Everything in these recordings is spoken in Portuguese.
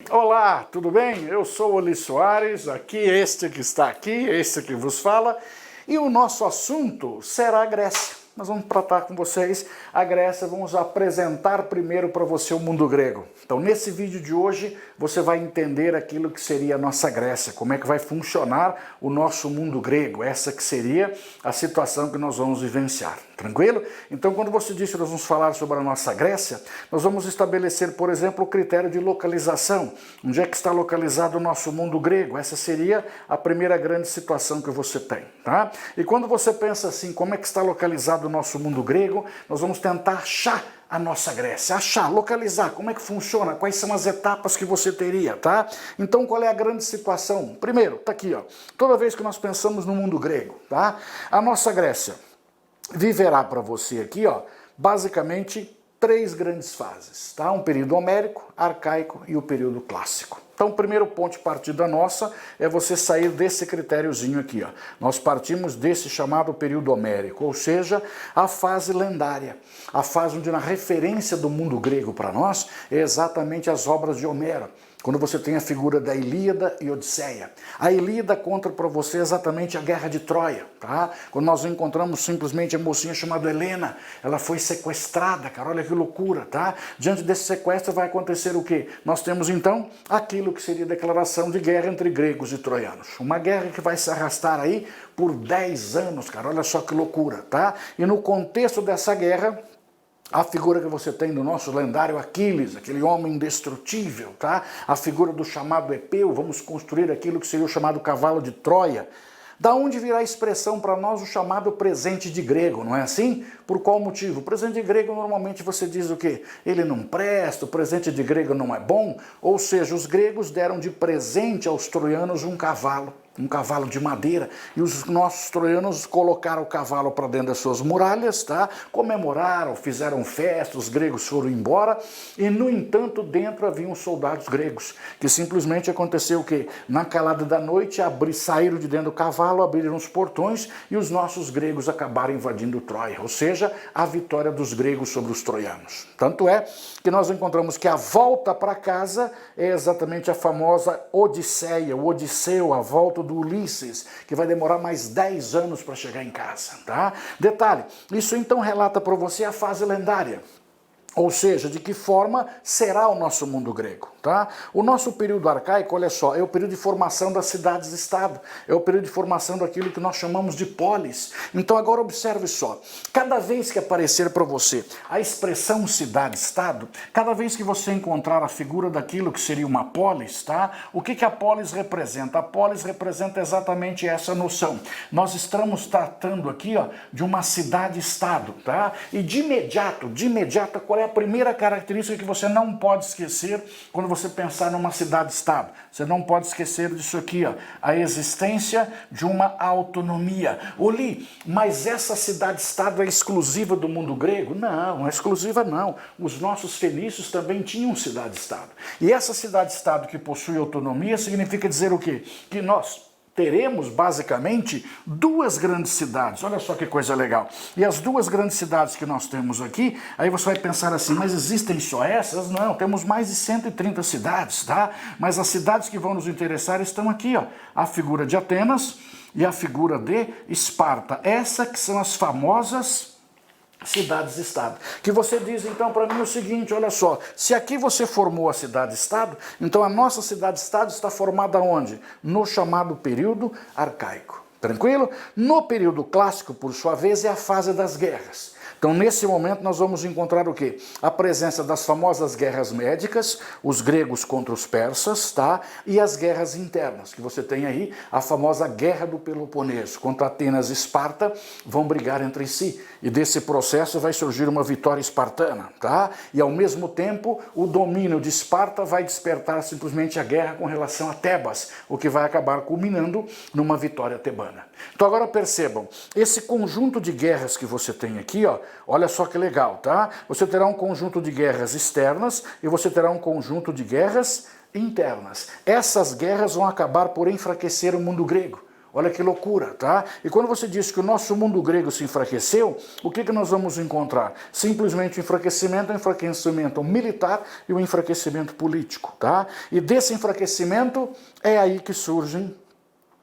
Olá, tudo bem? Eu sou Oli Soares, este que vos fala, e o nosso assunto será a Grécia. Nós vamos tratar com vocês a Grécia, vamos apresentar primeiro para você o mundo grego. Então, nesse vídeo de hoje, você vai entender aquilo que seria a nossa Grécia, como é que vai funcionar o nosso mundo grego, essa que seria a situação que nós vamos vivenciar. Tranquilo? Então, quando você disse que nós vamos falar sobre a nossa Grécia, nós vamos estabelecer, por exemplo, o critério de localização. Onde é que está localizado o nosso mundo grego? Essa seria a primeira grande situação que você tem, tá? E quando você pensa assim, como é que está localizado o nosso mundo grego, nós vamos tentar achar a nossa Grécia, localizar, como é que funciona, quais são as etapas que você teria, tá? Então, qual é a grande situação? Primeiro, tá aqui, ó, toda vez que nós pensamos no mundo grego, tá? A nossa Grécia viverá para você aqui, ó, basicamente três grandes fases, tá? Um período homérico, arcaico e o período clássico. Então, o primeiro ponto de partida nossa é você sair desse critériozinho aqui, ó. Nós partimos desse chamado período homérico, ou seja, a fase lendária, a fase onde a referência do mundo grego para nós é exatamente as obras de Homero. Quando você tem a figura da Ilíada e Odisseia. A Ilíada conta para você exatamente a guerra de Troia, tá? Quando nós encontramos simplesmente a mocinha chamada Helena, ela foi sequestrada, cara, olha que loucura, tá? Diante desse sequestro vai acontecer o quê? Nós temos então aquilo que seria a declaração de guerra entre gregos e troianos. Uma guerra que vai se arrastar aí por 10 anos, cara, olha só que loucura, tá? E no contexto dessa guerra, a figura que você tem do nosso lendário Aquiles, aquele homem indestrutível, tá? A figura do chamado Epeu, vamos construir aquilo que seria o chamado cavalo de Troia. Da onde virá a expressão para nós o chamado presente de grego, não é assim? Por qual motivo? O presente de grego normalmente você diz o quê? Ele não presta, o presente de grego não é bom, ou seja, os gregos deram de presente aos troianos um cavalo de madeira, e os nossos troianos colocaram o cavalo para dentro das suas muralhas, tá? Comemoraram, fizeram festa, os gregos foram embora, e no entanto dentro haviam soldados gregos, que simplesmente aconteceu o quê? Na calada da noite saíram de dentro do cavalo, abriram os portões, e os nossos gregos acabaram invadindo Troia, ou seja, a vitória dos gregos sobre os troianos. Tanto é que nós encontramos que a volta para casa é exatamente a famosa Odisseia, o Odisseu, a volta do Ulisses, que vai demorar mais 10 anos para chegar em casa, tá? Detalhe, isso então relata para você a fase lendária. Ou seja, de que forma será o nosso mundo grego, tá? O nosso período arcaico, olha só, é o período de formação das cidades-estado, é o período de formação daquilo que nós chamamos de polis. Então agora observe só, cada vez que aparecer para você a expressão cidade-estado, cada vez que você encontrar a figura daquilo que seria uma polis, tá? O que a polis representa? A polis representa exatamente essa noção. Nós estamos tratando aqui, ó, de uma cidade-estado, tá? E de imediato, qual é a primeira característica que você não pode esquecer quando você pensar numa cidade-estado? Você não pode esquecer disso aqui, ó, a existência de uma autonomia. Oli, mas essa cidade-estado é exclusiva do mundo grego? Não, não é exclusiva não. Os nossos fenícios também tinham cidade-estado. E essa cidade-estado que possui autonomia significa dizer o quê? Que nós teremos, basicamente, duas grandes cidades. Olha só que coisa legal. E as duas grandes cidades que nós temos aqui, aí você vai pensar assim, mas existem só essas? Não, temos mais de 130 cidades, tá? Mas as cidades que vão nos interessar estão aqui, ó. A figura de Atenas e a figura de Esparta. Essas que são as famosas cidades-estado. Que você diz então para mim o seguinte, olha só, se aqui você formou a cidade-estado, então a nossa cidade-estado está formada onde? No chamado período arcaico. Tranquilo? No período clássico, por sua vez, é a fase das guerras. Então, nesse momento, nós vamos encontrar o quê? A presença das famosas guerras médicas, os gregos contra os persas, tá? E as guerras internas, que você tem aí, a famosa Guerra do Peloponeso, contra Atenas e Esparta, vão brigar entre si. E desse processo vai surgir uma vitória espartana, tá? E, ao mesmo tempo, o domínio de Esparta vai despertar simplesmente a guerra com relação a Tebas, o que vai acabar culminando numa vitória tebana. Então, agora percebam, esse conjunto de guerras que você tem aqui, ó, olha só que legal, tá? Você terá um conjunto de guerras externas e você terá um conjunto de guerras internas. Essas guerras vão acabar por enfraquecer o mundo grego. Olha que loucura, tá? E quando você diz que o nosso mundo grego se enfraqueceu, o que nós vamos encontrar? Simplesmente o enfraquecimento militar e o enfraquecimento político, tá? E desse enfraquecimento é aí que surgem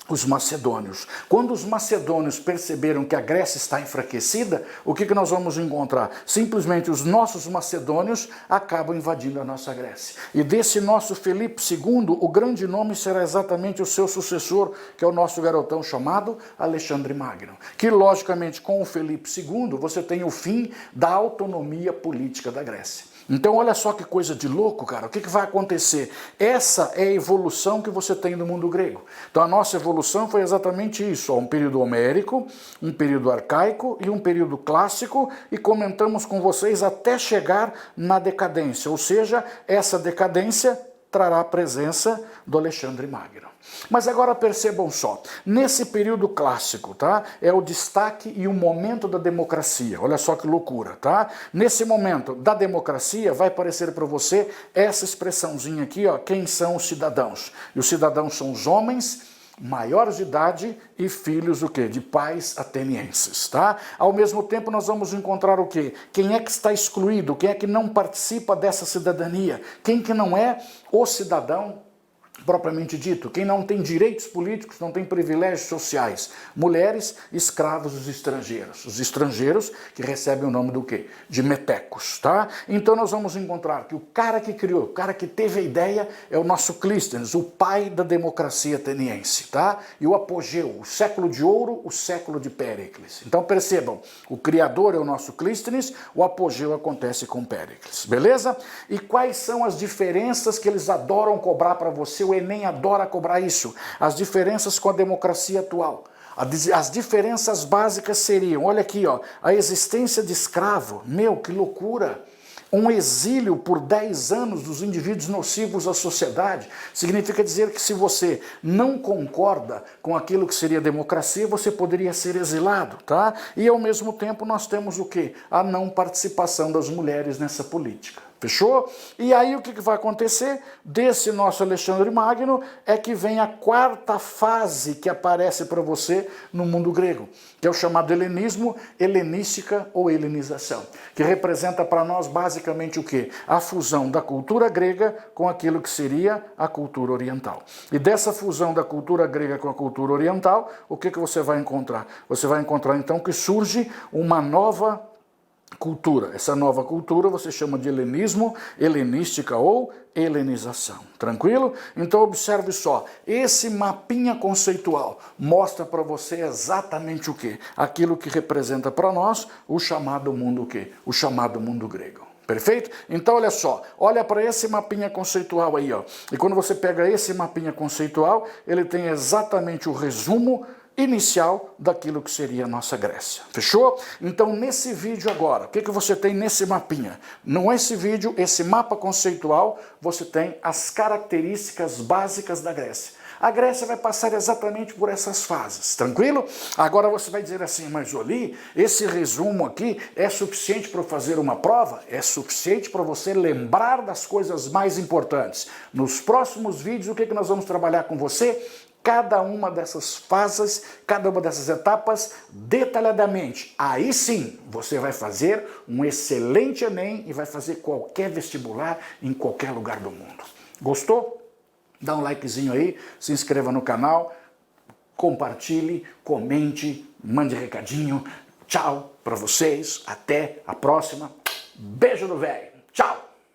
os macedônios. Quando os macedônios perceberam que a Grécia está enfraquecida, o que nós vamos encontrar? Simplesmente os nossos macedônios acabam invadindo a nossa Grécia. E desse nosso Filipe II, o grande nome será exatamente o seu sucessor, que é o nosso garotão chamado Alexandre Magno. Que, logicamente, com o Filipe II, você tem o fim da autonomia política da Grécia. Então olha só que coisa de louco, cara, o que vai acontecer? Essa é a evolução que você tem no mundo grego. Então a nossa evolução foi exatamente isso, ó, um período homérico, um período arcaico e um período clássico, e comentamos com vocês até chegar na decadência, ou seja, essa decadência trará a presença do Alexandre Magno. Mas agora percebam só, nesse período clássico, tá? É o destaque e o momento da democracia. Olha só que loucura, tá? Nesse momento da democracia vai aparecer para você essa expressãozinha aqui, ó, quem são os cidadãos? E os cidadãos são os homens maiores de idade e filhos o quê? De pais atenienses, tá? Ao mesmo tempo nós vamos encontrar o quê? Quem é que está excluído? Quem é que não participa dessa cidadania? Quem que não é o cidadão propriamente dito? Quem não tem direitos políticos, não tem privilégios sociais? Mulheres, escravos, os estrangeiros. Os estrangeiros que recebem o nome do quê? De metecos, tá? Então nós vamos encontrar que o cara que criou, o cara que teve a ideia é o nosso Clístenes, o pai da democracia ateniense, tá? E o apogeu, o século de ouro, o século de Péricles. Então percebam, o criador é o nosso Clístenes, o apogeu acontece com Péricles, beleza? E quais são as diferenças que eles adoram cobrar para você? O Enem adora cobrar isso. As diferenças com a democracia atual. As diferenças básicas seriam, olha aqui, ó, a existência de escravo. Meu, que loucura! Um exílio por 10 anos dos indivíduos nocivos à sociedade. Significa dizer que se você não concorda com aquilo que seria democracia, você poderia ser exilado, tá? E ao mesmo tempo nós temos o quê? A não participação das mulheres nessa política. Fechou? E aí o que vai acontecer? Desse nosso Alexandre Magno é que vem a quarta fase que aparece para você no mundo grego, que é o chamado helenismo, helenística ou helenização, que representa para nós basicamente o quê? A fusão da cultura grega com aquilo que seria a cultura oriental. E dessa fusão da cultura grega com a cultura oriental, o que você vai encontrar? Você vai encontrar então que surge uma nova cultura. Essa nova cultura você chama de helenismo, helenística ou helenização. Tranquilo? Então observe só, esse mapinha conceitual mostra para você exatamente o quê? Aquilo que representa para nós o chamado mundo o quê? O chamado mundo grego. Perfeito? Então olha só, olha para esse mapinha conceitual aí, ó. E quando você pega esse mapinha conceitual, ele tem exatamente o resumo inicial daquilo que seria a nossa Grécia. Fechou? Então nesse vídeo agora, o que você tem nesse mapinha? Nesse vídeo, esse mapa conceitual, você tem as características básicas da Grécia. A Grécia vai passar exatamente por essas fases, tranquilo? Agora você vai dizer assim, mas Jolie, esse resumo aqui é suficiente para fazer uma prova? É suficiente para você lembrar das coisas mais importantes. Nos próximos vídeos, o que nós vamos trabalhar com você? Cada uma dessas fases, cada uma dessas etapas, detalhadamente. Aí sim, você vai fazer um excelente Enem e vai fazer qualquer vestibular em qualquer lugar do mundo. Gostou? Dá um likezinho aí, se inscreva no canal, compartilhe, comente, mande recadinho. Tchau para vocês, até a próxima. Beijo do velho. Tchau!